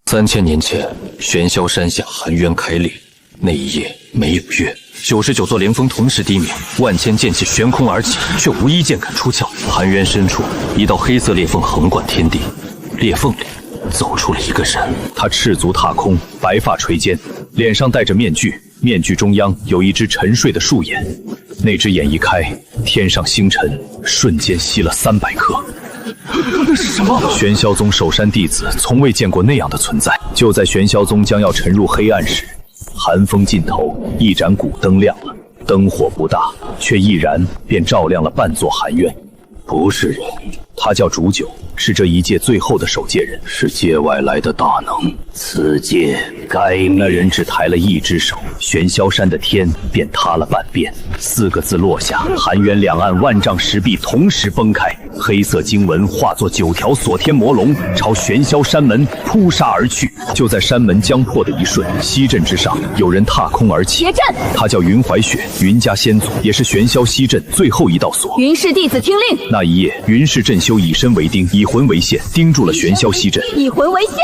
3000年前，玄霄山下寒渊开裂，那一夜没有月，99座连峰同时低鸣，万千剑气悬空而起，却无一剑敢出鞘。寒渊深处，一道黑色裂缝横贯天地，裂缝里走出了一个人，他赤足踏空，白发垂肩，脸上戴着面具，面具中央有一只沉睡的树眼，那只眼一开，天上星辰瞬间稀了300颗。那是什么？玄霄宗守山弟子从未见过那样的存在。就在玄霄宗将要沉入黑暗时，寒风尽头，一盏古灯亮了，灯火不大，却毅然便照亮了半座寒渊。不是人，他叫煮酒，是这一界最后的守戒人，是界外来的大能。此界该灭。那人只抬了一只手，玄霄山的天便塌了半边。4个字落下，寒渊两岸万丈石壁同时崩开，黑色经文化作9条锁天魔龙，朝玄霄山门扑杀而去。就在山门将破的一瞬，西镇之上有人踏空而起，结阵。他叫云怀雪，云家先祖，也是玄霄西镇最后一道锁。云氏弟子听令。那一夜，云氏镇修以身为钉，以魂为线，钉住了玄霄西镇。以魂为线。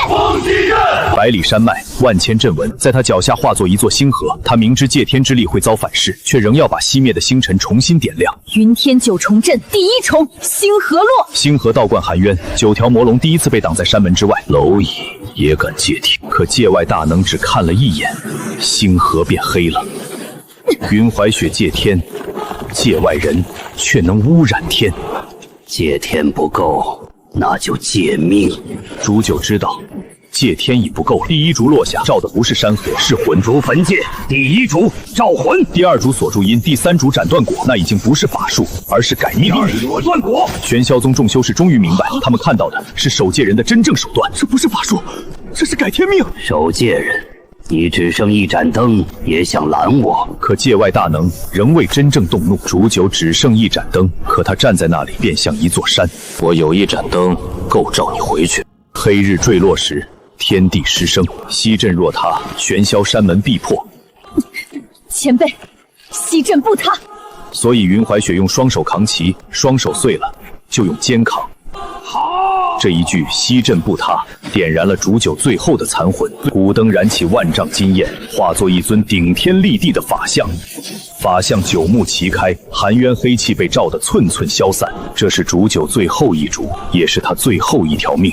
百里山脉，万千阵纹，在他脚下化作一座星河。他明知借天之力会遭反噬，却仍要把熄灭的星辰重新点亮。云天9重阵，第1重星河落。星河倒灌寒渊，9条魔龙第一次被挡在山门之外。蝼蚁也敢借天？可界外大能只看了一眼，星河便黑了。云怀雪借天，界外人却能污染天。借天不够，那就借命。煮酒知道借天已不够了，第1烛落下，照的不是山河，是魂。逐焚界，第1烛照魂，第2烛锁住阴，第3烛斩断果。那已经不是法术，而是改命。我断果。玄霄宗众修士终于明白，他们看到的是守戒人的真正手段，这不是法术，这是改天命。守戒人，你只剩一盏灯，也想拦我？可界外大能仍未真正动怒。煮酒只剩一盏灯，可他站在那里便像一座山。我有一盏灯，够照你回去。黑日坠落时，天地失声，西镇若塌，玄霄山门必破。前辈，西镇不塌。所以云怀雪用双手扛旗，双手碎了就用肩扛。好，这一句西镇不塌，点燃了煮酒最后的残魂。古灯燃起万丈金焰，化作一尊顶天立地的法相。法相9目齐开，寒渊黑气被照得寸寸消散。这是煮酒最后一烛，也是他最后一条命。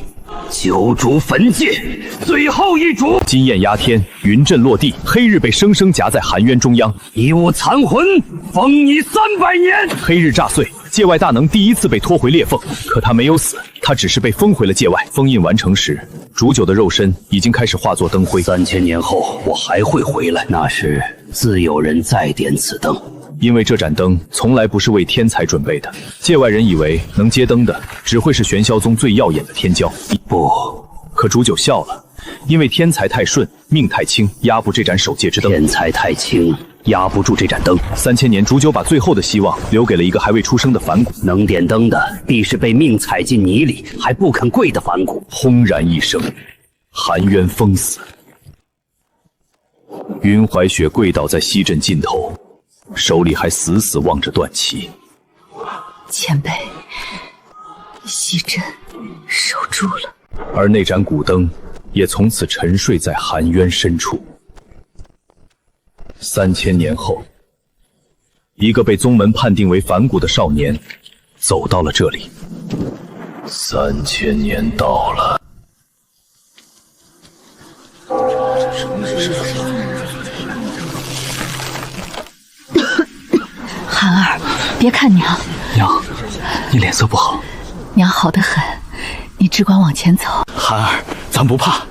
9烛焚界，最后一烛。金焰压天，云阵落地，黑日被生生夹在寒渊中央。以我残魂，封你300年。黑日炸碎，界外大能第一次被拖回裂缝，可他没有死，他只是被封回了界外。封印完成时，煮酒的肉身已经开始化作灯灰。3000年后，我还会回来，那时自有人再点此灯。因为这盏灯从来不是为天才准备的，界外人以为能接灯的只会是玄霄宗最耀眼的天骄。不，可煮酒笑了，因为天才太顺，命太轻，压不这盏守戒之灯。天才太轻，压不住这盏灯。3000年，煮酒把最后的希望留给了一个还未出生的反骨。能点灯的，必是被命踩进泥里还不肯跪的反骨。轰然一声，寒渊封死。云怀雪跪倒在西镇尽头，手里还死死握着断旗。前辈，西镇守住了。而那盏古灯也从此沉睡在寒渊深处。3000年后，一个被宗门判定为反骨的少年走到了这里。3000年到了。寒儿，别看娘。娘，你脸色不好。娘好得很，你只管往前走。寒儿，咱不怕。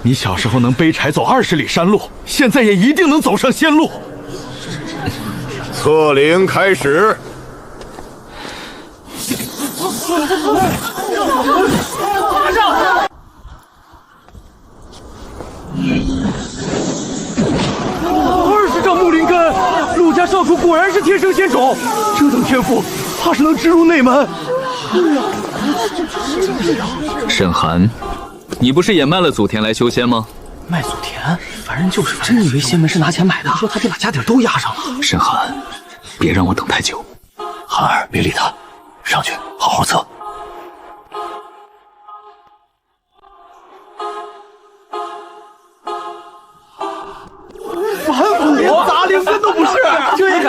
你小时候能背柴走20里山路，现在也一定能走上仙路。测灵开始。马上！20丈木灵根，陆家少主果然是天生仙种，这等天赋，怕是能直入内门。沈寒，你不是也卖了祖田来修仙吗？卖祖田？凡人就是真以为仙门是拿钱买的？说他得把家底都压上了。沈寒，别让我等太久。寒儿，别理他，上去好好测。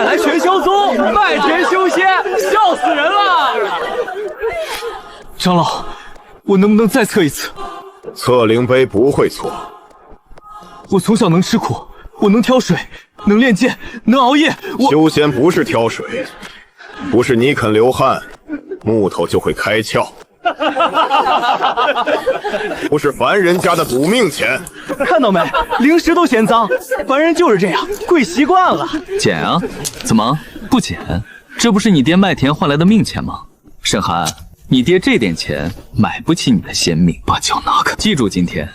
来全萧宗，拜田修仙，笑死人了！长老，我能不能再测一次？测灵碑不会错。我从小能吃苦，我能挑水，能练剑，能熬夜。修仙不是挑水，不是你肯流汗，木头就会开窍。不是凡人家的赌命钱。看到没？灵石都嫌脏，凡人就是这样，跪习惯了。捡啊？怎么不捡？这不是你爹卖田换来的命钱吗？沈寒，你爹这点钱买不起你的仙命。把脚拿开！记住今天，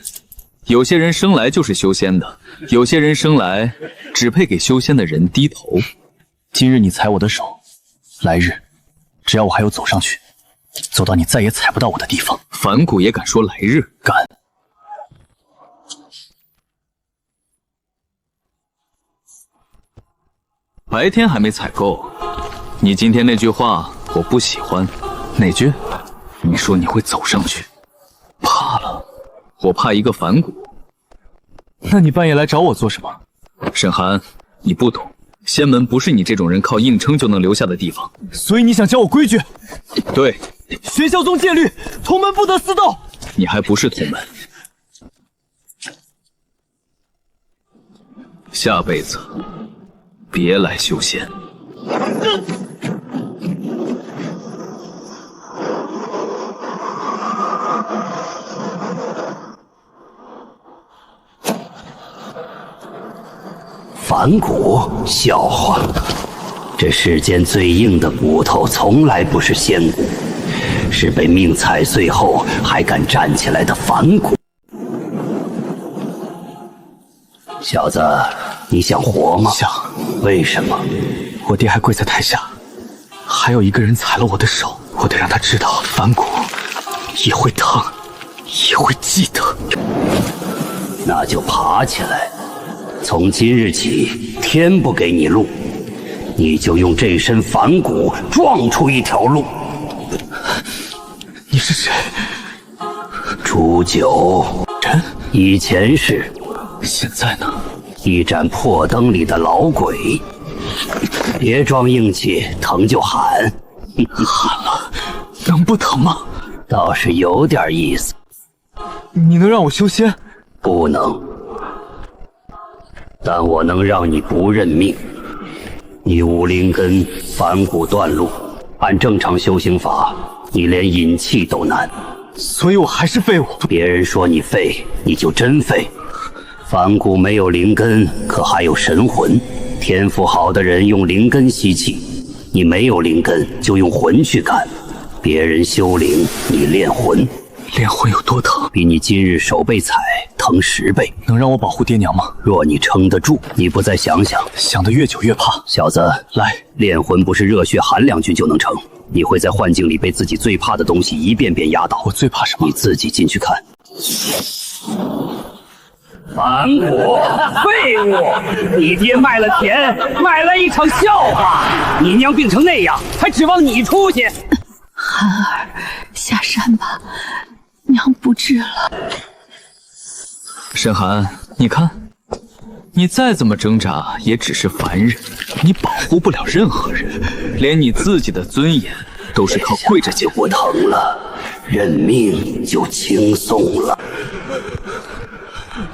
有些人生来就是修仙的，有些人生来只配给修仙的人低头。今日你踩我的手，来日只要我还有走上去，走到你再也踩不到我的地方。反骨也敢说来日？敢！白天还没踩够，你今天那句话我不喜欢。哪句？你说你会走上去，怕了？我怕一个反骨。那你半夜来找我做什么？沈寒，你不懂，仙门不是你这种人靠硬撑就能留下的地方。所以你想教我规矩？对。玄霄宗戒律，同门不得私斗。你还不是同门。下辈子别来修仙。反骨，笑话！这世间最硬的骨头，从来不是仙骨，是被命踩碎后还敢站起来的反骨。小子，你想活吗？想。为什么？我爹还跪在台下，还有一个人踩了我的手，我得让他知道，反骨也会疼，也会记得。那就爬起来。从今日起，天不给你路，你就用这身反骨撞出一条路。你是谁？楚九。人？以前是。现在呢？一盏破灯里的老鬼。别装硬气，疼就喊。喊了，能不疼吗？倒是有点意思。你能让我修仙？不能。但我能让你不认命。你武灵根反骨断路，按正常修行法，你连引气都难。所以我还是废物。别人说你废，你就真废。反骨没有灵根，可还有神魂。天赋好的人用灵根吸气，你没有灵根就用魂去干。别人修灵，你练魂。练魂有多疼？比你今日手被踩疼10倍。能让我保护爹娘吗？若你撑得住，你不再想想，想得越久越怕。小子，来，练魂不是热血喊2句就能成，你会在幻境里被自己最怕的东西一遍遍压倒。我最怕什么？你自己进去看。反骨，废物！你爹卖了田，卖了一场笑话。你娘病成那样，还指望你出去？寒儿，下山吧，娘不治了。沈寒，你看，你再怎么挣扎，也只是凡人，你保护不了任何人，连你自己的尊严都是靠跪着就不疼了，认命就轻松了。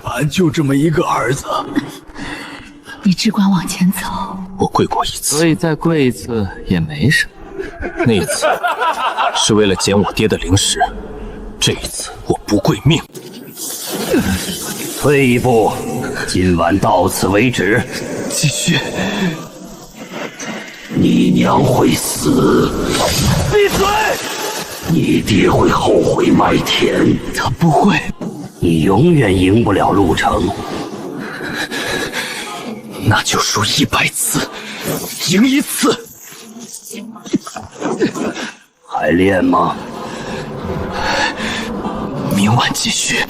俺就这么一个儿子，你只管往前走。我跪过一次，所以再跪一次也没什么。那一次是为了捡我爹的灵石，这一次我不跪命。退一步，今晚到此为止。继续。你娘会死。闭嘴！你爹会后悔卖田。他不会。你永远赢不了陆程。那就输100次，赢1次。还练吗？明晚继续。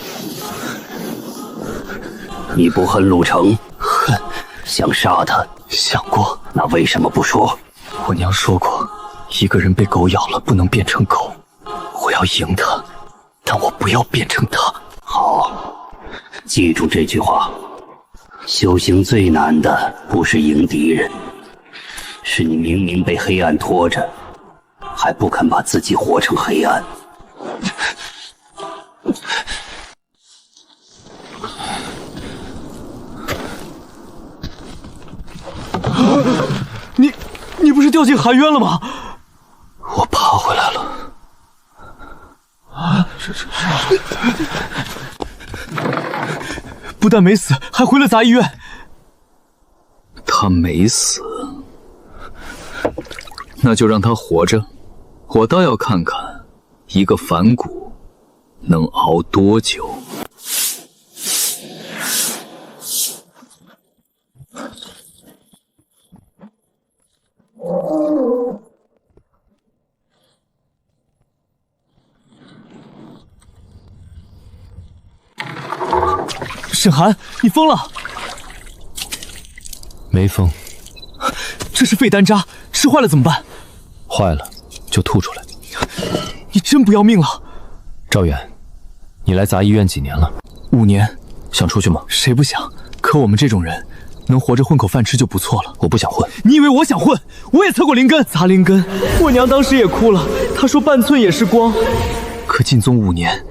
你不恨陆程？恨。想杀他？想过。那为什么不说？我娘说过，一个人被狗咬了不能变成狗。我要赢他，但我不要变成他。好，记住这句话。修行最难的不是赢敌人，是你明明被黑暗拖着，还不肯把自己活成黑暗。你不是掉进寒渊了吗？我爬回来了。不但没死，还回了杂医院。他没死，那就让他活着。我倒要看看一个反骨能熬多久。沈寒，你疯了！没疯。这是废丹渣，吃坏了怎么办？坏了就吐出来。你真不要命了！赵远，你来杂医院几年了？5年。想出去吗？谁不想？可我们这种人，能活着混口饭吃就不错了。我不想混。你以为我想混？我也测过灵根，砸灵根。我娘当时也哭了，她说半寸也是光。可禁宗5年，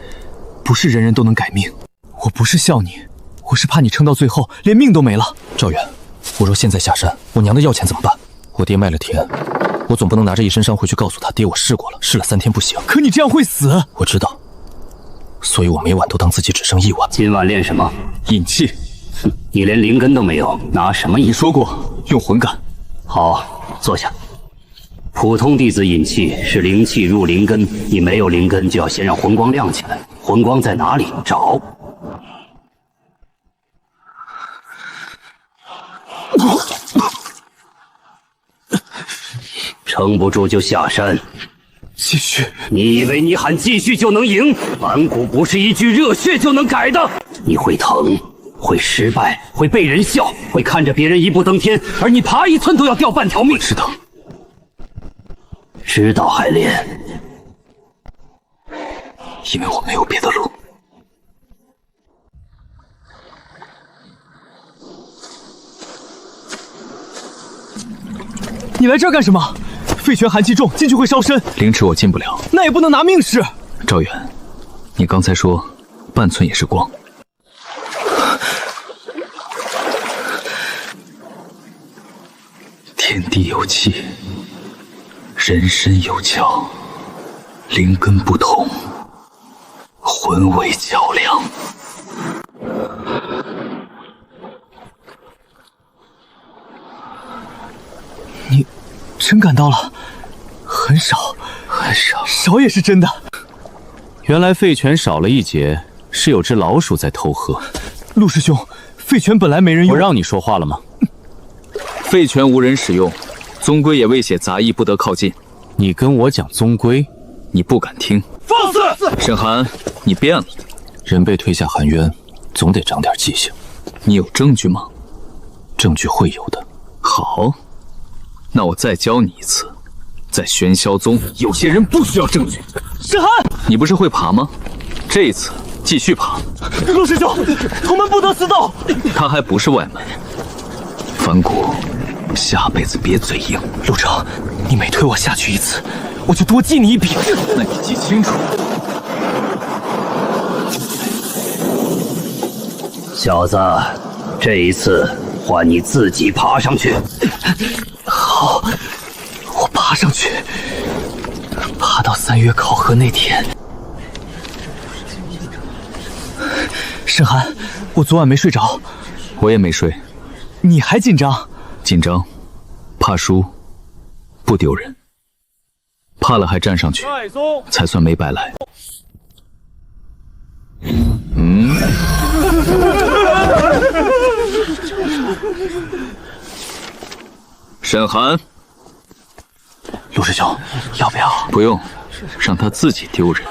不是人人都能改命。我不是笑你，我是怕你撑到最后连命都没了。赵远，我若现在下山，我娘的药钱怎么办？我爹卖了田，我总不能拿着一身伤回去告诉他爹我试过了，试了3天不行。可你这样会死。我知道，所以我每晚都当自己只剩1晚。今晚练什么？引气。哼，你连灵根都没有，拿什么引？你说过用魂感。好，坐下。普通弟子引气是灵气入灵根，你没有灵根就要先让魂光亮起来。魂光在哪里？找。撑不住就下山。继续。你以为你喊继续就能赢？反骨不是一句热血就能改的。你会疼，会失败，会被人笑，会看着别人一步登天，而你爬1寸都要掉半条命。知道。知道还练？因为我没有别的路。你来这儿干什么？废泉寒气重，进去会烧身。灵池我进不了，那也不能拿命试。赵远，你刚才说半寸也是光。天地有气，人身有窍，灵根不同，魂为较量。你真赶到了？很少，很少，少也是真的。原来废泉少了一节，是有只老鼠在偷喝。陆师兄，废泉本来没人用。我让你说话了吗？废泉无人使用，宗规也未写杂役不得靠近。你跟我讲宗规，你不敢听。放肆！沈寒，你变了。人被推下寒渊，总得长点记性。你有证据吗？证据会有的。好，那我再教你一次。在玄霄宗，有些人不需要证据。沈寒，你不是会爬吗？这一次继续爬。陆师兄，同门不得私斗。他还不是外门。反骨，下辈子别嘴硬。陆成，你每推我下去1次，我就多记你1笔。那你记清楚。小子，这一次换你自己爬上去。好，我爬上去，爬到3月考核那天。沈寒，我昨晚没睡着。我也没睡。你还紧张？紧张，怕输，不丢人。怕了还站上去，才算没白来。沈寒，陆师兄，要不要？不用，让他自己丢人。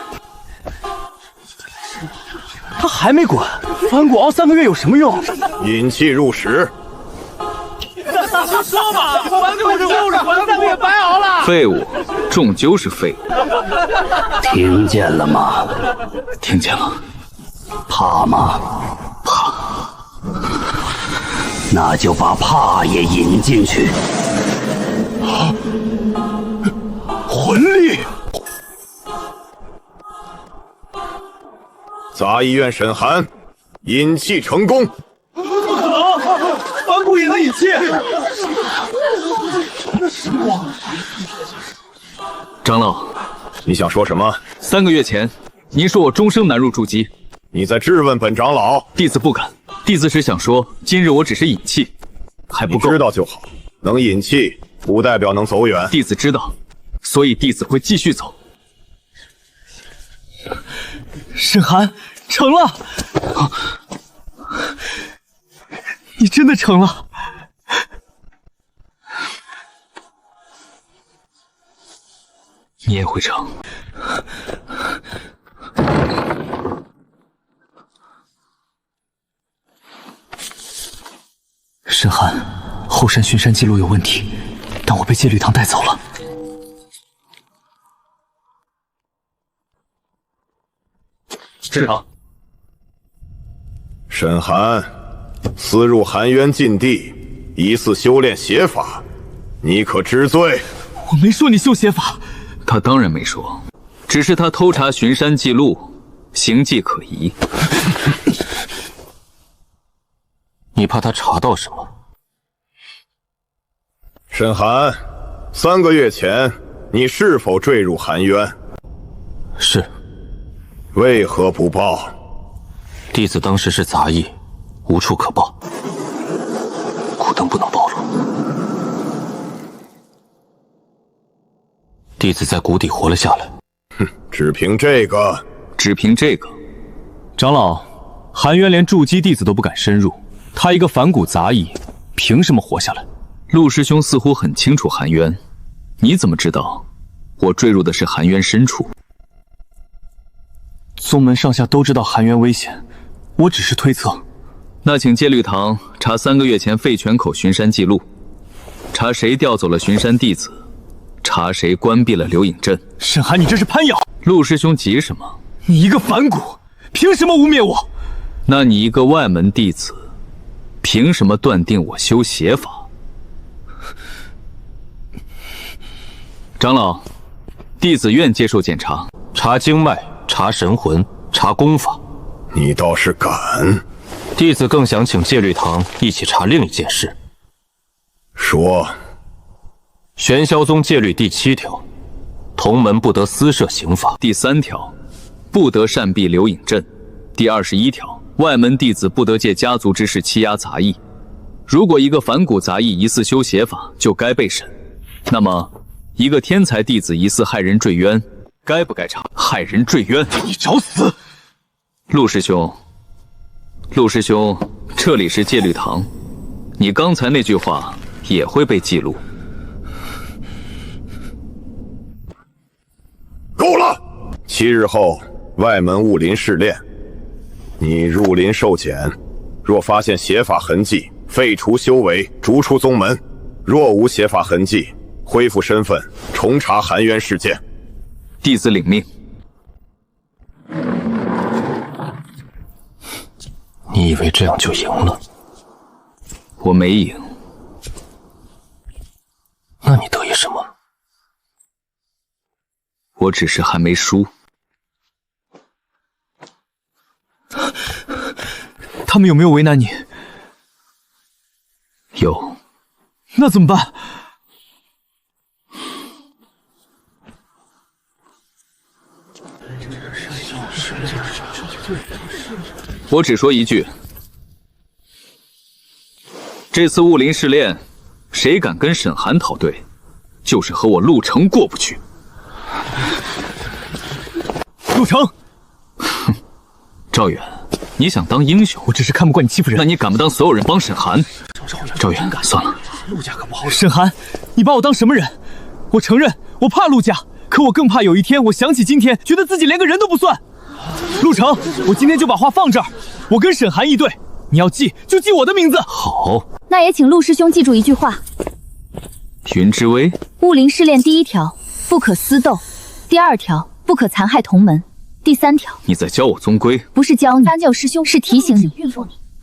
他还没滚，反骨熬3个月有什么用？引气入食。说吧，反骨就是还3个月白熬了。废物，终究是废物。听见了吗？听见了。怕吗？怕。那就把怕也引进去。魂力！杂役院沈寒引气成功。不可能，反骨也能引气！长老，你想说什么？3个月前，您说我终生难入筑基，你在质问本长老？弟子不敢。弟子只想说，今日我只是引气，还不够。你知道就好，能引气不代表能走远。弟子知道，所以弟子会继续走。沈寒，成了！你真的成了！你也会成。沈寒，后山巡山记录有问题，但我被戒律堂带走了。师长，沈寒私入寒渊禁地，疑似修炼邪法，你可知罪？我没说你修邪法。他当然没说，只是他偷查巡山记录，形迹可疑。你怕他查到什么？沈寒，3个月前你是否坠入寒渊？是。为何不报？弟子当时是杂役，无处可报。苦等不能暴露。弟子在谷底活了下来。哼，只凭这个？只凭这个？长老，寒渊连筑基弟子都不敢深入，他一个反骨杂役，凭什么活下来？陆师兄似乎很清楚寒渊，你怎么知道我坠入的是寒渊深处？宗门上下都知道寒渊危险，我只是推测。那请戒律堂查3个月前废泉口巡山记录，查谁调走了巡山弟子，查谁关闭了流影阵。沈寒，你这是攀咬！陆师兄急什么？你一个反骨，凭什么污蔑我？那你一个外门弟子，凭什么断定我修邪法？长老，弟子愿接受检查，查经脉，查神魂，查功法。你倒是敢！弟子更想请戒律堂一起查另一件事。说。玄霄宗戒律第7条，同门不得私设刑法；第3条，不得擅闭流影阵；第21条，外门弟子不得借家族之事欺压杂役。如果一个反骨杂役疑似修邪法，就该被审。那么，一个天才弟子疑似害人坠渊，该不该查？害人坠渊，你找死！陆师兄，陆师兄，这里是戒律堂，你刚才那句话也会被记录。够了！7日后，外门雾林试炼，你入林受检，若发现邪法痕迹，废除修为，逐出宗门；若无邪法痕迹，恢复身份，重查寒渊事件。弟子领命。你以为这样就赢了？我没赢。那你得意什么？我只是还没输。他们有没有为难你？有。那怎么办？我只说一句，这次雾林试炼，谁敢跟沈寒讨对，就是和我陆城过不去。陆城，哼，赵远，你想当英雄？我只是看不惯你欺负人。那你敢不当所有人帮沈寒？赵远，算了。沈寒，你把我当什么人？我承认，我怕陆家，可我更怕有一天我想起今天，觉得自己连个人都不算。陆城，我今天就把话放这儿，我跟沈寒一对，你要记就记我的名字。好，那也请陆师兄记住一句话：云之威，雾林试炼第1条，不可私斗；第2条，不可残害同门；第3条，你在教我宗规？不是教你，三教师兄是提醒你。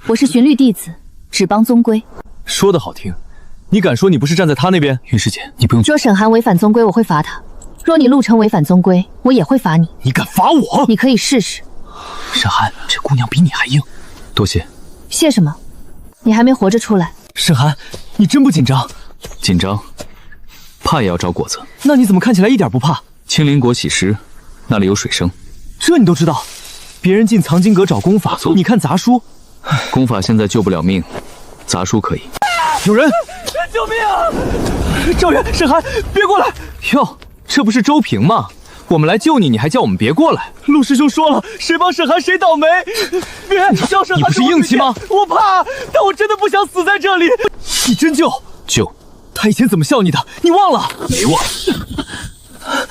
我是巡律弟子，只帮宗规。说得好听，你敢说你不是站在他那边？云师姐，你不用。若沈寒违反宗规，我会罚他；若你陆城违反宗规，我也会罚你。你敢罚我？你可以试试。沈寒，这姑娘比你还硬。多谢。谢什么？你还没活着出来。沈寒，你真不紧张？紧张，怕也要找果子。那你怎么看起来一点不怕？青灵国洗尸，那里有水生。这你都知道？别人进藏经阁找功法，你看杂书。功法现在救不了命，杂书可以。有人！救命啊！赵远，沈寒，别过来！哟，这不是周平吗？我们来救你，你还叫我们别过来？陆师兄说了，谁帮沈寒谁倒霉。别叫沈寒！你不是硬气吗？我怕，但我真的不想死在这里。你真救？救。他以前怎么笑你的？你忘了？没忘。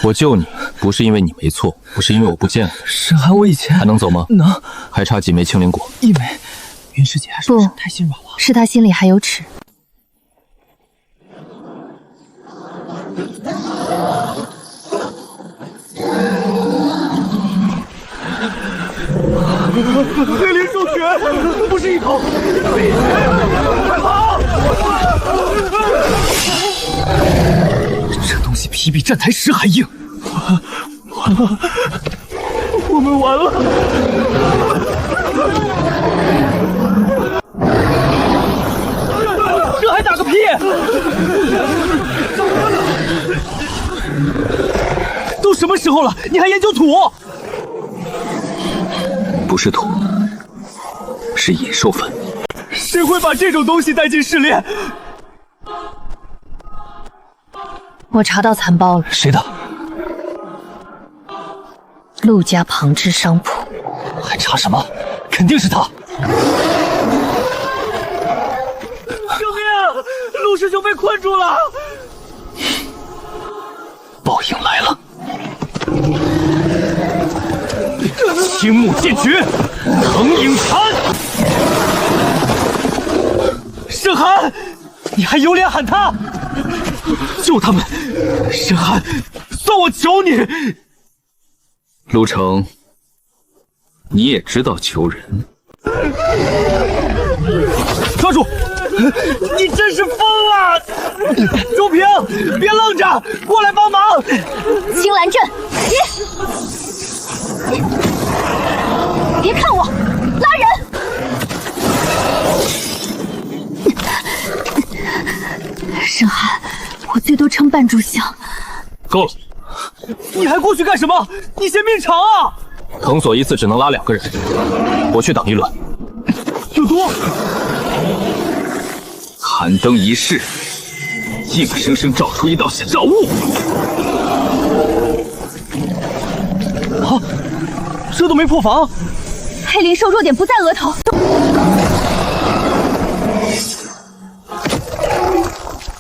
我救你，不是因为你没错，不是因为我不见了。沈寒，我以前还能走吗？能。还差几枚青灵果？一枚。云师姐还说太心软了。是他心里还有尺。黑灵兽血不是一口，快跑！这东西皮比站台石还硬，完了，我们完了！这还打个屁！都什么时候了，你还研究土？不是土，是野兽粉。谁会把这种东西带进试炼？我查到残包了。谁的？陆家旁支商铺。还查什么？肯定是他！救命啊！陆师兄被困住了！报应来了！青木剑诀，藤影禅。沈寒，你还有脸喊他？救他们！沈寒，算我求你！陆城，你也知道求人。抓住！你真是疯了！周平，别愣着，过来帮忙！青兰镇，别看我，拉人！沈寒，我最多撑半炷香。够了！你还过去干什么？你嫌命长啊！藤索一次只能拉2个人，我去挡一轮。有毒！寒灯一逝，硬生生照出一道小雾。啊，这都没破防。黑灵兽弱点不在额头。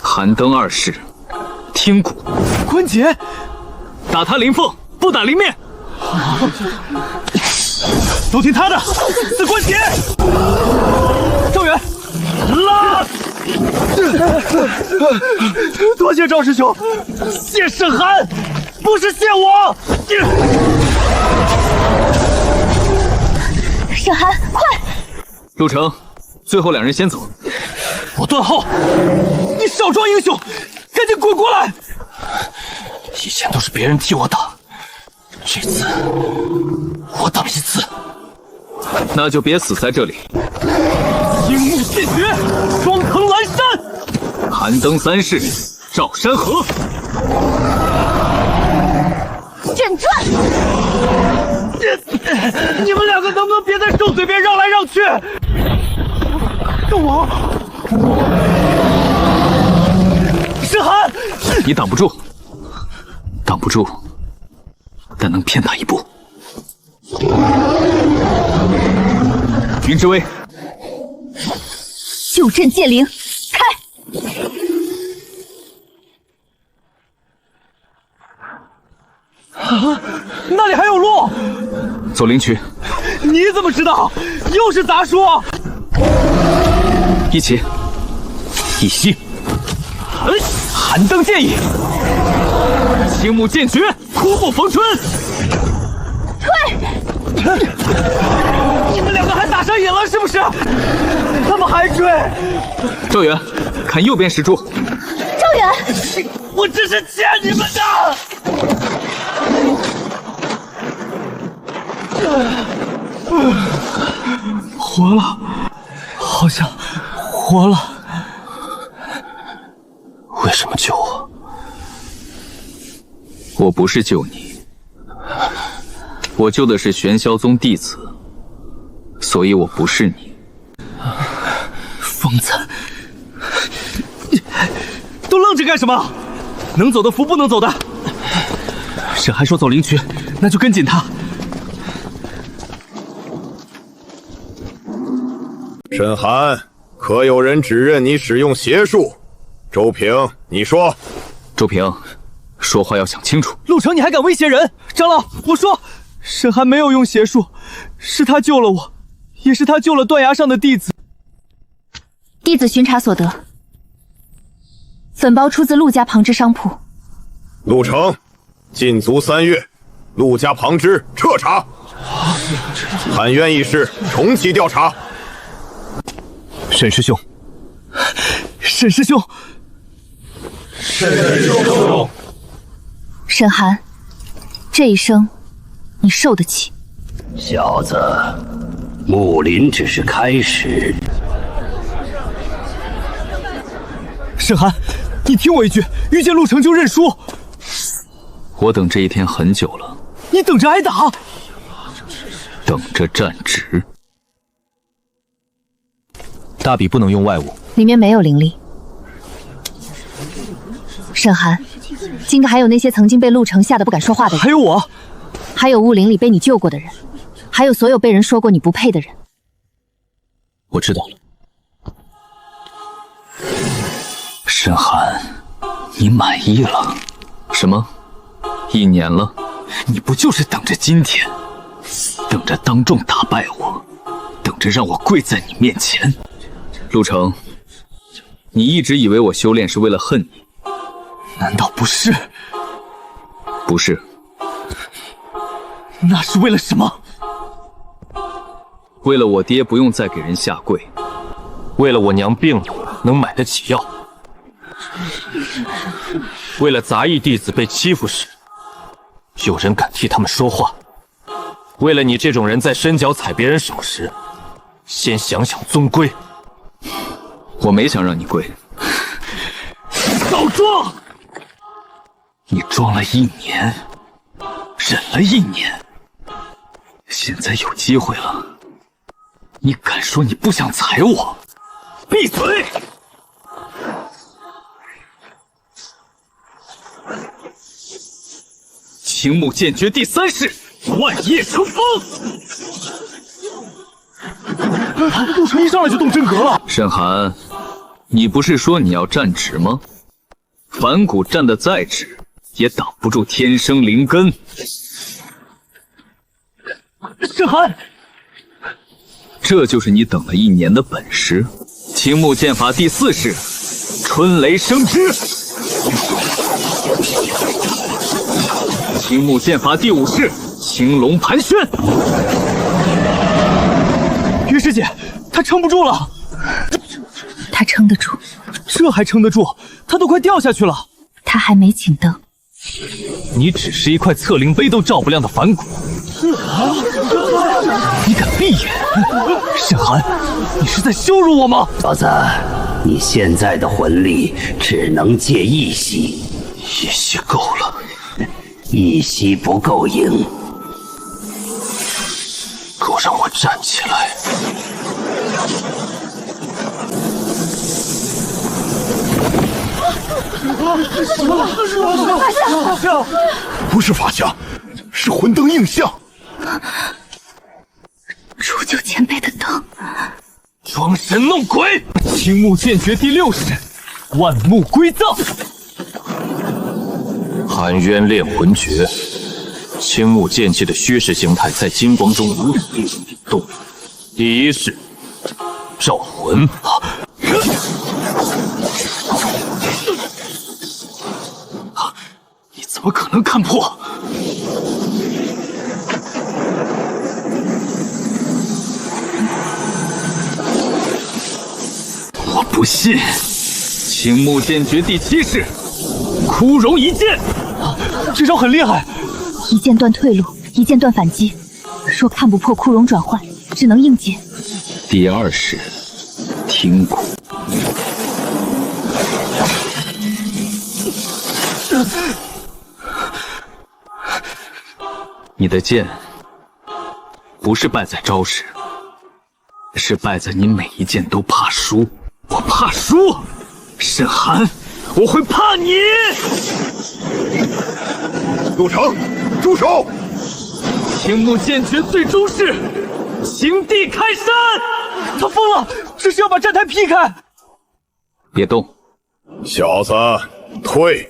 寒灯2世，天蛊。关节，打他灵凤，不打灵面。都听他的，死关节！赵远，拉！多谢赵师兄，谢沈寒，不是谢我。沈寒，快！陆城，最后2人先走。我断后，你少装英雄，赶紧滚过来！以前都是别人替我挡，这次我挡一次。那就别死在这里。樱木剑诀，双藤阑珊。寒灯3世，照山河。阵传。你们2个能不能别在兽嘴边绕来绕去？动我！沈寒，你挡不住，挡不住，但能骗他一步。云之威，九阵剑灵，开！啊，那里还有路。走灵渠。你怎么知道？又是杂书。一起，一息。寒灯剑影，青木剑诀，枯木逢春。退！你们两个还打上瘾了是不是？他们还追！赵远，看右边石柱。赵远，我这是欠你们的！活了，好像活了。为什么救我？我不是救你，我救的是玄霄宗弟子，所以我不是你。疯子，都愣着干什么？能走的扶不能走的。沈寒说走灵渠，那就跟紧他。沈寒，可有人指认你使用邪术？周平，你说。周平，说话要想清楚。陆成，你还敢威胁人？长老，我说，沈寒没有用邪术，是他救了我，也是他救了断崖上的弟子。弟子巡查所得，粉包出自陆家旁支商铺。陆成，禁足3月，陆家旁支彻查。喊冤一事重启调查。沈师兄，沈师兄，沈师兄，沈寒，这一生你受得起。小子，木林只是开始。沈寒，你听我一句，遇见陆成就认输。我等这一天很久了。你等着挨打？等着站直。大笔不能用外物，里面没有灵力。沈寒，今个还有那些曾经被陆成吓得不敢说话的人，还有我，还有雾林里被你救过的人，还有所有被人说过你不配的人。我知道了。沈寒，你满意了？什么？1年了？你不就是等着今天，等着当众打败我，等着让我跪在你面前？陆成，你一直以为我修炼是为了恨你，难道不是？不是。那是为了什么？为了我爹不用再给人下跪，为了我娘病了能买得起药，为了杂役弟子被欺负时有人敢替他们说话，为了你这种人在伸脚踩别人手时先想想宗规。我没想让你跪。少装！你装了1年，忍了1年，现在有机会了，你敢说你不想踩我？闭嘴！青木剑诀第3式，万叶成风。陆成一上来就动真格了。沈寒，你不是说你要站直吗？反骨站得再直，也挡不住天生灵根。沈寒，这就是你等了1年的本事。青木剑法第4式，春雷生枝。青木剑法第5式，青龙盘旋。于师姐，她撑不住了。他撑得住，这还撑得住？他都快掉下去了。他还没请灯。你只是一块测灵碑都照不亮的反骨，你敢闭眼？沈寒，你是在羞辱我吗？小子，你现在的魂力只能借一息，一息够了，一息不够赢。给我让我站起来！不是法相，是魂灯映像。铸就前辈的灯，装神弄鬼！青木剑诀第6式，万木归藏。含冤炼魂诀，青木剑气的虚实形态在金光中无所动。第1式，召魂。你怎么可能看破？我不信。青木剑诀第7式，枯荣一剑。这招很厉害。一剑断退路，一剑断反击。若看不破枯荣转换，只能硬接。第2式，听鼓。你的剑不是败在招式，是败在你每一剑都怕输。我怕输，沈寒，我会怕你。陆成，住手！青木剑诀最终式，行地开山。他疯了，这是要把站台劈开。别动，小子，退！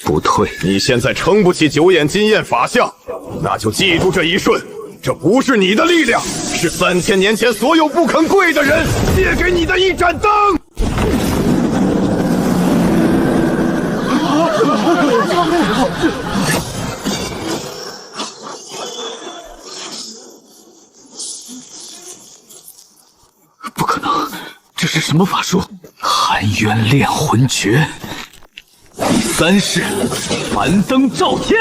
不退。你现在撑不起9眼金焰法相，那就记住这一瞬，这不是你的力量，是3000年前所有不肯跪的人借给你的一盏灯。不可能，这是什么法术？寒渊炼魂诀。第3式，繁灯照天。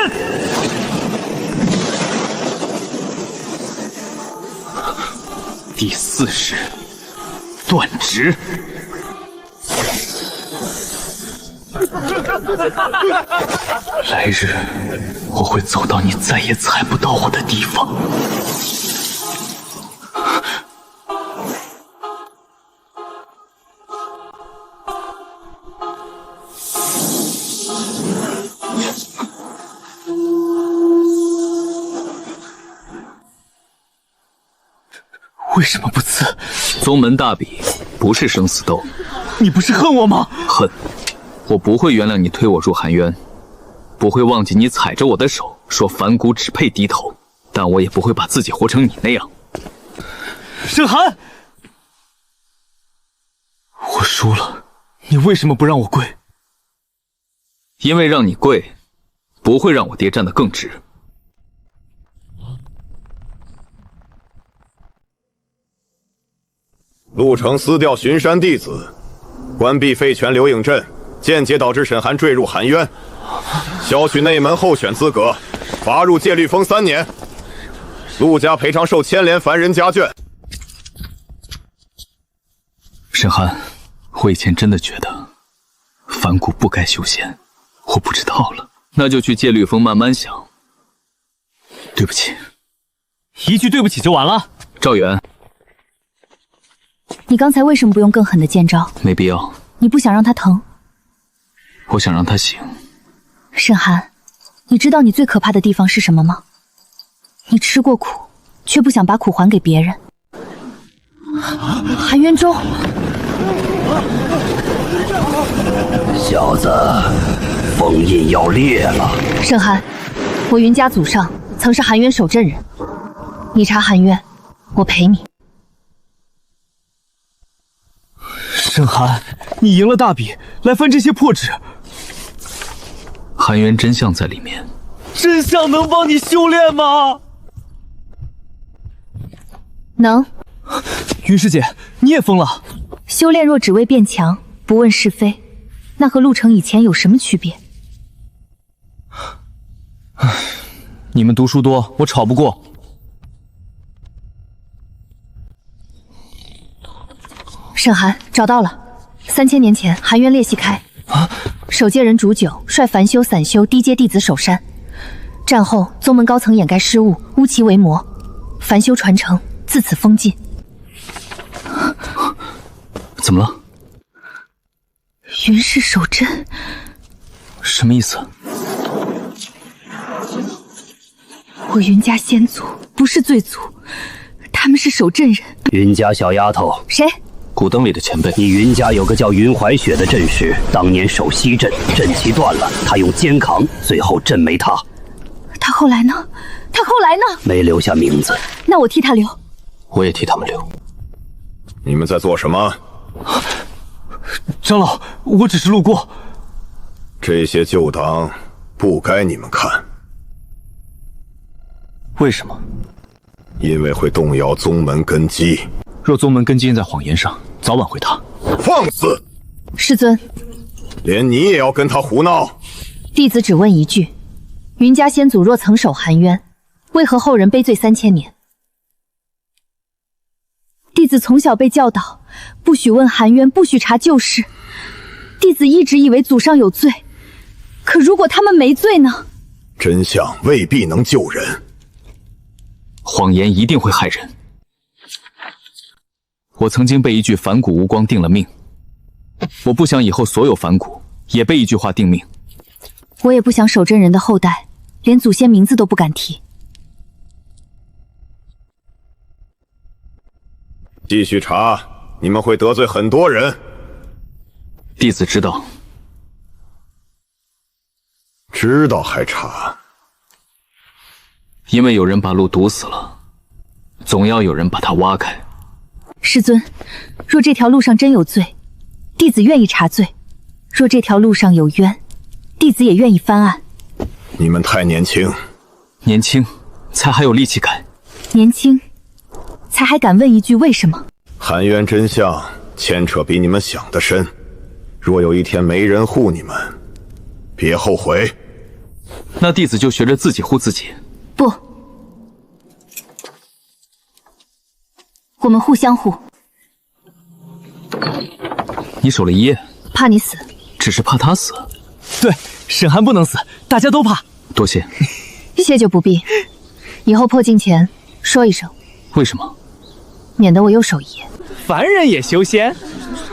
第4式，断指。来日，我会走到你再也踩不到我的地方。为什么不辞？宗门大比不是生死斗。你不是恨我吗？恨。我不会原谅你推我入寒渊，不会忘记你踩着我的手说反骨只配低头，但我也不会把自己活成你那样。沈寒，我输了，你为什么不让我跪？因为让你跪，不会让我爹站得更直。陆城私调巡山弟子，关闭废泉流影阵，间接导致沈寒坠入寒渊，消去内门候选资格，罚入戒律峰3年。陆家赔偿受牵连凡人家眷。沈寒，我以前真的觉得反骨不该修仙，我不知道了，那就去戒律峰慢慢想。对不起。一句对不起就完了？赵远，你刚才为什么不用更狠的剑招？没必要。你不想让他疼？我想让他醒。沈寒，你知道你最可怕的地方是什么吗？你吃过苦，却不想把苦还给别人。寒渊宗，小子，封印要裂了。沈寒，我云家祖上曾是寒渊守镇人，你查寒渊，我陪你。沈寒，你赢了大比，来翻这些破纸。寒渊真相在里面。真相能帮你修炼吗？能。云师姐，你也疯了？修炼若只为变强，不问是非，那和陆程以前有什么区别？你们读书多，我吵不过。沈寒，找到了。3000年前，寒渊裂隙开，守戒人煮酒率凡修、散修低阶弟子守山。战后，宗门高层掩盖失误，乌其为魔，凡修传承自此封禁。怎么了？云氏守镇，什么意思？我云家先祖不是罪族，他们是守镇人。云家小丫头，谁？古灯里的前辈。你云家有个叫云怀雪的阵师，当年守西阵，阵旗断了，他用肩扛，最后阵没他。他后来呢？他后来呢？没留下名字。那我替他留。我也替他们留。你们在做什么？长老，我只是路过。这些旧档不该你们看。为什么？因为会动摇宗门根基。若宗门根基印在谎言上，早晚会塌。放肆！师尊，连你也要跟他胡闹？弟子只问一句：云家先祖若曾守含冤，为何后人背罪3000年？弟子从小被教导，不许问含冤，不许查旧事。弟子一直以为祖上有罪，可如果他们没罪呢？真相未必能救人，谎言一定会害人。我曾经被一句反骨无光定了命，我不想以后所有反骨也被一句话定命。我也不想守真人的后代连祖先名字都不敢提。继续查，你们会得罪很多人。弟子知道。知道还查？因为有人把路堵死了，总要有人把它挖开。师尊，若这条路上真有罪，弟子愿意查罪；若这条路上有冤，弟子也愿意翻案。你们太年轻，年轻才还有力气改，年轻才还敢问一句为什么。含冤真相牵扯比你们想的深，若有一天没人护你们，别后悔。那弟子就学着自己护自己。不，我们互相护。你守了一夜，怕你死，只是怕他死。对，沈寒不能死，大家都怕。多谢。谢就不必，以后破镜前说一声。为什么？免得我又守一夜。凡人也修仙？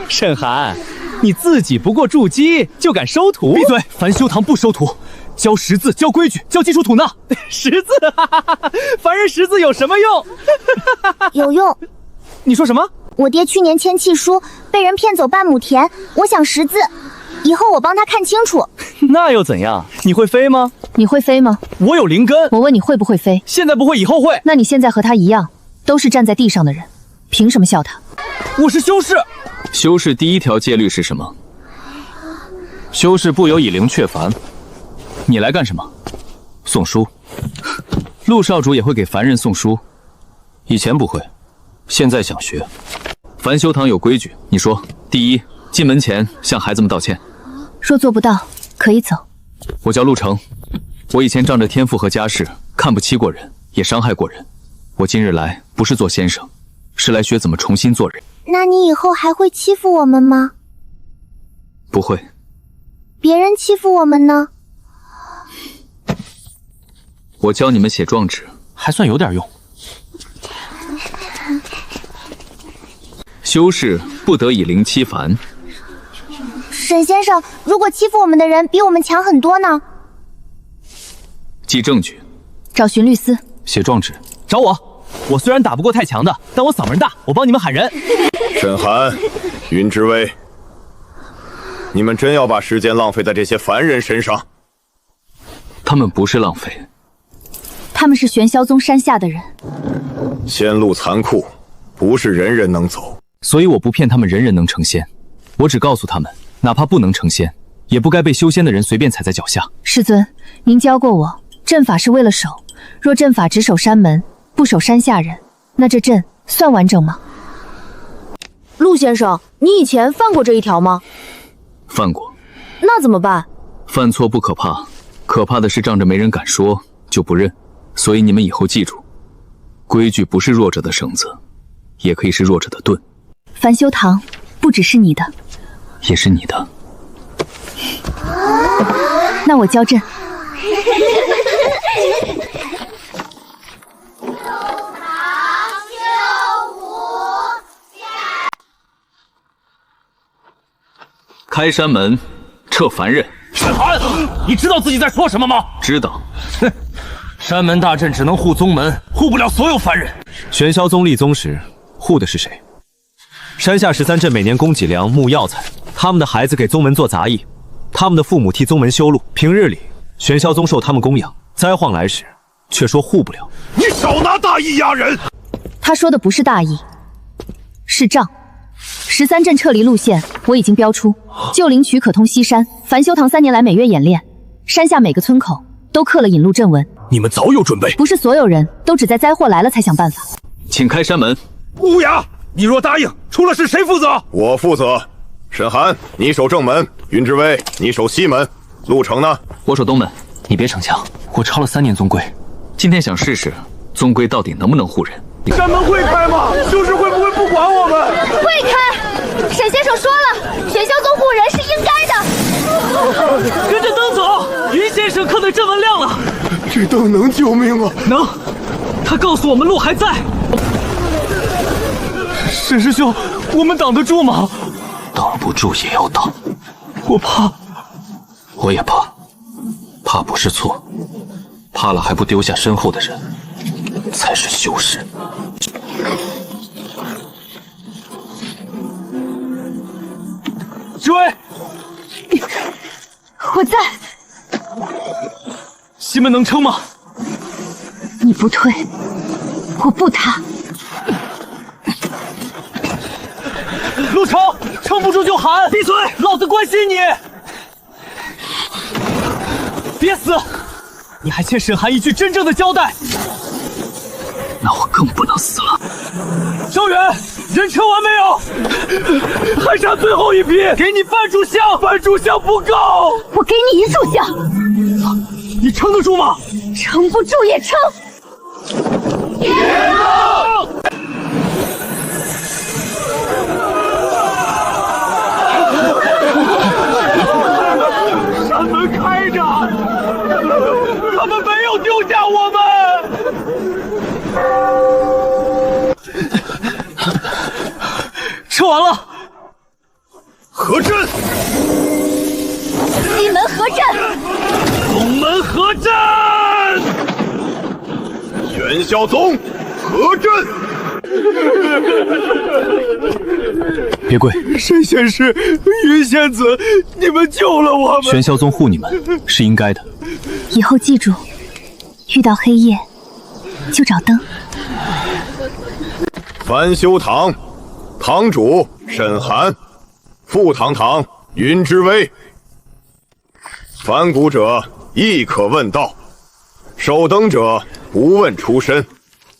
沈寒，你自己不过筑基就敢收徒？闭嘴！凡修堂不收徒，教识字，教规矩，教基础吐纳。识字，凡人识字有什么用？有用。你说什么？我爹去年签契书，被人骗走半亩田，我想识字，以后我帮他看清楚。那又怎样？你会飞吗？你会飞吗？我有灵根。我问你会不会飞？现在不会，以后会。那你现在和他一样，都是站在地上的人，凭什么笑他？我是修士。修士第一条戒律是什么？修士不有以灵却凡。你来干什么？送书。陆少主也会给凡人送书。以前不会，现在想学。凡修堂有规矩，你说：第一，进门前向孩子们道歉。若做不到，可以走。我叫陆成，我以前仗着天赋和家世，看不起过人，也伤害过人。我今日来不是做先生，是来学怎么重新做人。那你以后还会欺负我们吗？不会。别人欺负我们呢？我教你们写状纸，还算有点用。修士不得以灵欺凡。沈先生，如果欺负我们的人比我们强很多呢？记证据。找荀律师。写状纸。找我。我虽然打不过太强的，但我嗓门大，我帮你们喊人。沈寒、云之威，你们真要把时间浪费在这些凡人身上？他们不是浪费，他们是玄霄宗山下的人。仙路残酷，不是人人能走。所以我不骗他们人人能成仙，我只告诉他们，哪怕不能成仙，也不该被修仙的人随便踩在脚下。师尊，您教过我，阵法是为了守，若阵法只守山门，不守山下人，那这阵算完整吗？陆先生，你以前犯过这一条吗？犯过。那怎么办？犯错不可怕，可怕的是仗着没人敢说就不认。所以你们以后记住，规矩不是弱者的绳子，也可以是弱者的盾。凡修堂不只是你的，也是你的。那我教阵。开山门，撤凡人。沈寒，你知道自己在说什么吗？知道。哼，山门大阵只能护宗门，护不了所有凡人。玄霄宗立宗时，护的是谁？山下13镇每年供给粮、木药材，他们的孩子给宗门做杂役，他们的父母替宗门修路。平日里，玄霄宗受他们供养，灾荒来时，却说护不了。你少拿大义压人！他说的不是大义，是仗。13镇撤离路线我已经标出，旧灵渠可通西山。凡修堂3年来每月演练，山下每个村口都刻了引路阵纹。你们早有准备，不是所有人都只在灾祸来了才想办法。请开山门。乌鸦，你若答应，出了事谁负责？我负责。沈寒，你守正门；云之威，你守西门。陆程呢？我守东门。你别逞强，我超了3年宗规，今天想试试宗规到底能不能护人。山门会开吗？修士会不会不管我们？会开！沈先生说了，玄霄宗护人是应该的。跟着灯走，云先生看到阵纹亮了。这灯能救命啊！能，他告诉我们路还在。沈师兄，我们挡得住吗？挡不住也要挡。我怕。我也怕。怕不是错，怕了还不丢下身后的人，才是修士。诸位，我在。西门能撑吗？你不退，我不踏。陆程，撑不住就喊！闭嘴，老子关心你。别死！你还欠沈寒一句真正的交代。那我更不能死了。赵远，人撑完没有？还差最后一批，给你半炷香，半炷香不够。我给你1炷香。你撑得住吗？撑不住也撑。山门开着，他们没有丢下我们。撤完了。合阵。西门合阵。东门合阵。玄霄宗合阵。别跪！沈仙师、云仙子，你们救了我们。玄霄宗护你们是应该的。以后记住，遇到黑夜就找灯。凡修堂堂主沈寒，副堂堂云之威。反骨者亦可问道，守灯者不问出身。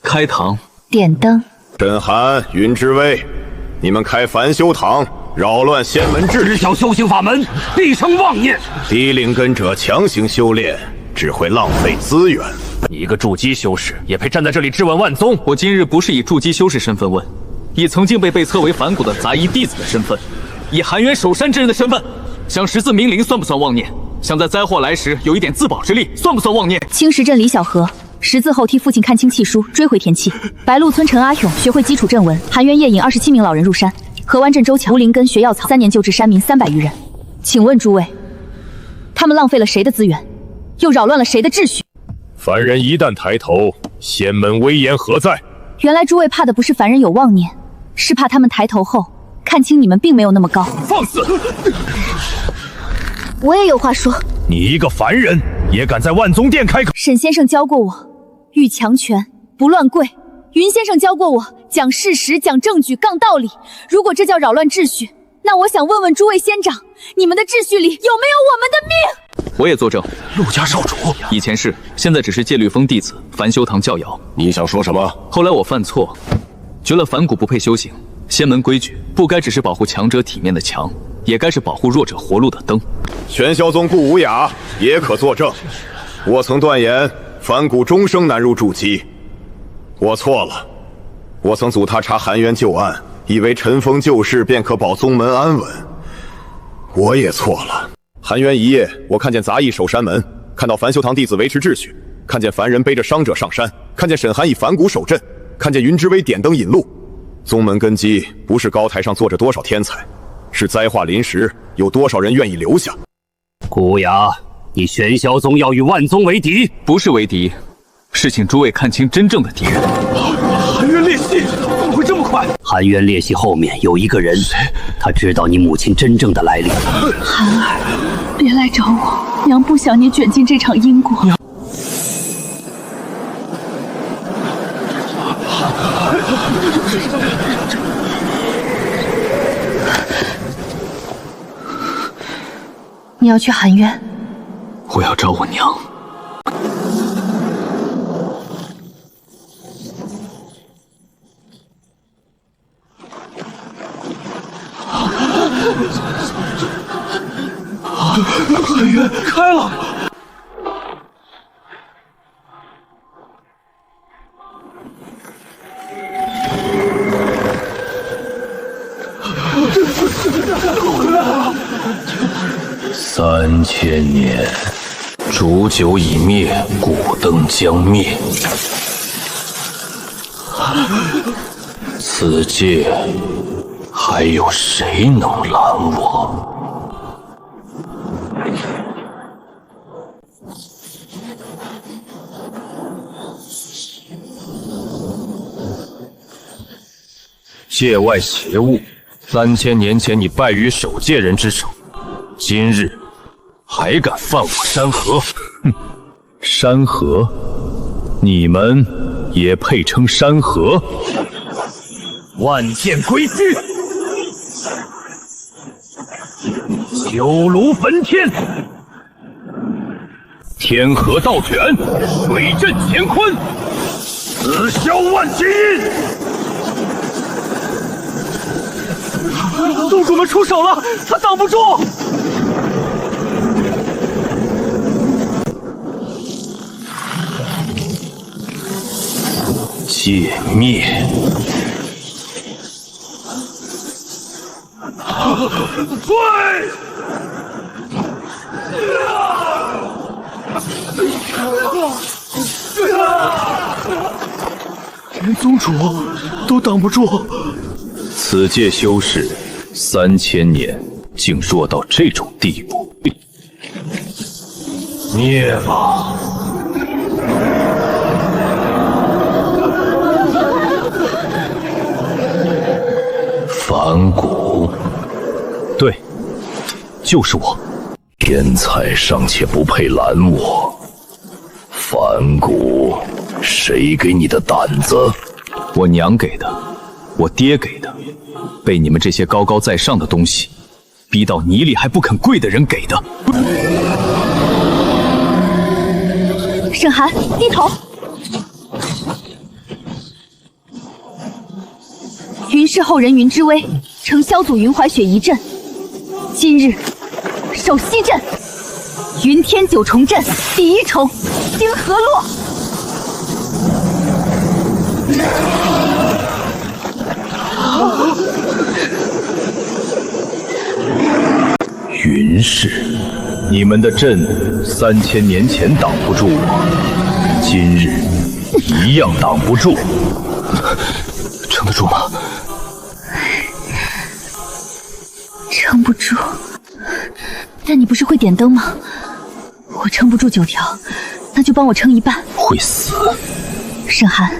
开堂，点灯。沈寒、云之威，你们开凡修堂，扰乱仙门秩序，知晓修行法门，必生妄念。低灵根者强行修炼，只会浪费资源。你一个筑基修士，也配站在这里质问万宗？我今日不是以筑基修士身份问，以曾经被测为反骨的杂役弟子的身份，以寒渊守山之人的身份，想识字明灵算不算妄念？想在灾祸来时有一点自保之力，算不算妄念？青石镇李小河识字后替父亲看清气书，追回田契。白鹿村陈阿勇学会基础阵纹。寒渊夜引27名老人入山。河湾镇周桥无灵根学药草，3年救治山民300余人。请问诸位，他们浪费了谁的资源，又扰乱了谁的秩序？凡人一旦抬头，仙门威严何在？原来诸位怕的不是凡人有妄念，是怕他们抬头后看清你们并没有那么高。放肆！我也有话说。你一个凡人，也敢在万宗殿开口？沈先生教过我，欲强权不乱贵。云先生教过我，讲事实、讲证据、杠道理。如果这叫扰乱秩序，那我想问问诸位仙长，你们的秩序里有没有我们的命？我也作证。陆家少主以前是，现在只是戒律峰弟子，凡修堂教谣。你想说什么？后来我犯错，觉得反骨不配修行。仙门规矩不该只是保护强者体面的墙，也该是保护弱者活路的灯。玄霄宗顾无雅也可作证，我曾断言反骨终生难入筑基。我错了，我曾阻他查寒渊旧案，以为尘封旧事便可保宗门安稳。我也错了。寒渊一夜，我看见杂役守山门，看到凡修堂弟子维持秩序，看见凡人背着伤者上山，看见沈寒以反骨守阵，看见云之威点灯引路。宗门根基不是高台上坐着多少天才，是灾化临时，有多少人愿意留下。顾无涯，你玄霄宗要与万宗为敌？不是为敌，是请诸位看清真正的敌人。寒渊裂隙，怎么会这么快？寒渊裂隙后面有一个人，他知道你母亲真正的来历。寒儿，别来找我，娘不想你卷进这场因果。你要去寒渊？我要找我娘。寒渊开了！3000年，煮酒已灭，古灯将灭。此界还有谁能拦我？界外邪物，3000年前你败于守界人之手，今日还敢犯我山河？哼，山河，你们也配称山河？万剑归虚，九炉焚天，天河倒卷，水震乾坤，此消万金。洞主们出手了，他挡不住。界灭。对。连宗主都挡不住。此界修士3000年，竟弱到这种地步。灭吧！反骨，对，就是我。天才尚且不配拦我，反骨，谁给你的胆子？我娘给的，我爹给的，被你们这些高高在上的东西逼到泥里还不肯跪的人给的。沈寒，低头。云氏后人云之威，承萧祖云怀雪一阵。今日守西镇，云天九重阵第1重，星河落。云氏，你们的阵3000年前挡不住我，今日一样挡不住。撑得住吗？撑不住。但你不是会点灯吗？我撑不住9条，那就帮我撑一半。会死。沈寒，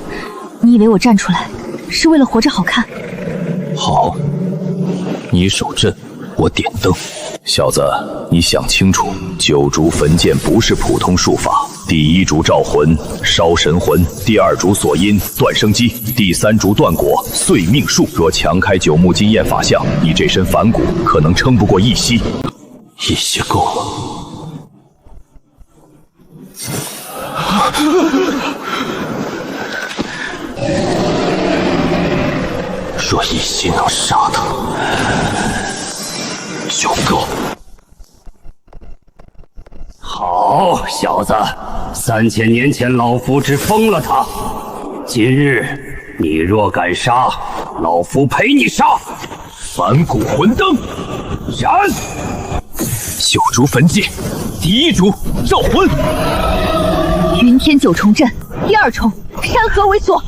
你以为我站出来是为了活着好看？好，你守阵，我点灯。小子，你想清楚，9烛焚剑不是普通术法。第1烛召魂，烧神魂；第2烛锁阴，断生机；第3烛断果，碎命术。若强开9目金焰法相，你这身反骨可能撑不过1息。1息够了。若1息能杀他，就够。好小子，3000年前老夫只封了他，今日你若敢杀，老夫陪你杀。反骨魂灯，燃！9烛焚剑，第1烛召魂。云天9重阵，第2重，山河为锁。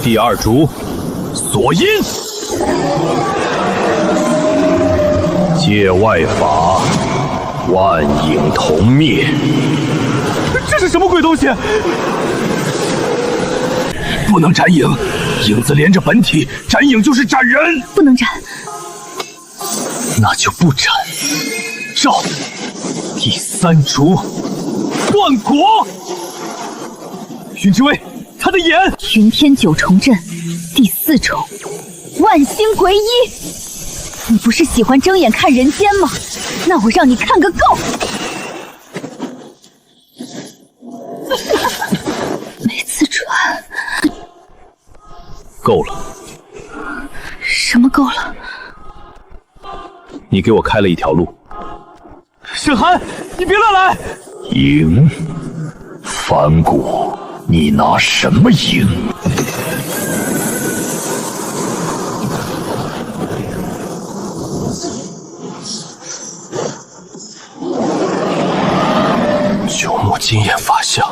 第2烛锁阴，界外法，万影同灭。这是什么鬼东西？不能斩影，影子连着本体，斩影就是斩人。不能斩，那就不斩。召第3烛断果。云之威，他的眼。云天9重阵，第4重，万星归一。你不是喜欢睁眼看人间吗？那我让你看个够！够了。什么够了？你给我开了一条路。沈寒，你别乱来！赢？反骨，你拿什么赢？九牧经验法相，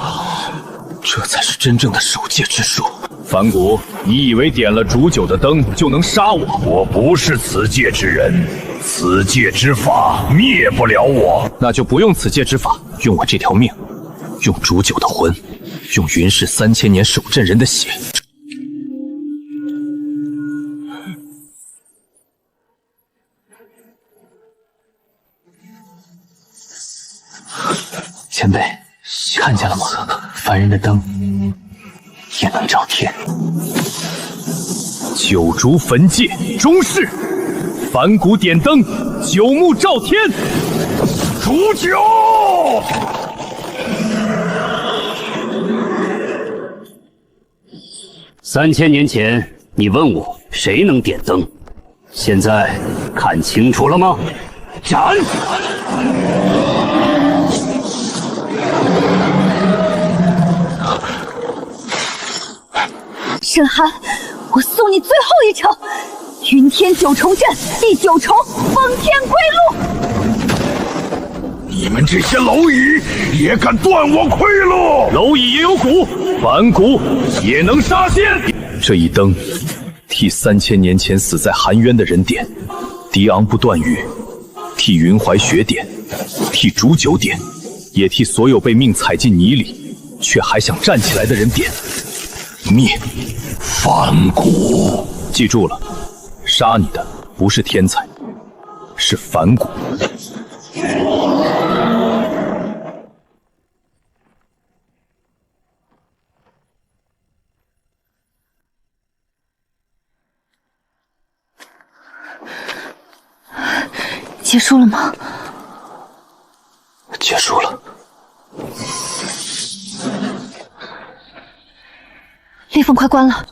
这才是真正的守戒之术。反骨，你以为点了煮酒的灯就能杀我？我不是此界之人，此界之法灭不了我。那就不用此界之法，用我这条命，用煮酒的魂，用云氏3000年守镇人的血。前辈，看见了吗？凡人的灯也能照天。九竹焚界，中式。反骨点灯，九牧照天。煮酒。3000年前，你问我谁能点灯，现在看清楚了吗？斩！沈寒，我送你最后一程，云天九重阵第9重封天归路。你们这些蝼蚁也敢断我退路？蝼蚁也有骨，反骨也能杀仙。这一灯，替3000年前死在寒渊的人点，狄昂不断语，替云怀雪点，替煮酒点，也替所有被命踩进泥里却还想站起来的人点。灭！反骨！记住了，杀你的不是天才，是反骨。结束了吗？结束了。裂缝快关了。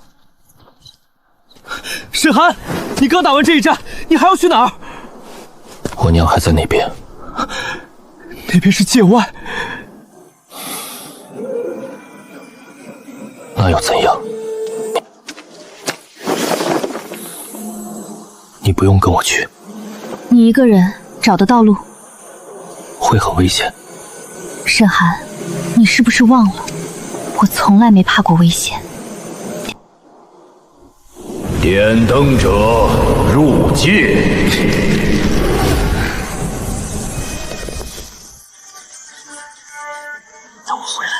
沈寒，你刚打完这一战，你还要去哪儿？我娘还在那边。那边是界外。那又怎样？你不用跟我去。你一个人找得到路？会很危险。沈寒，你是不是忘了，我从来没怕过危险。点灯者入界。等我回来。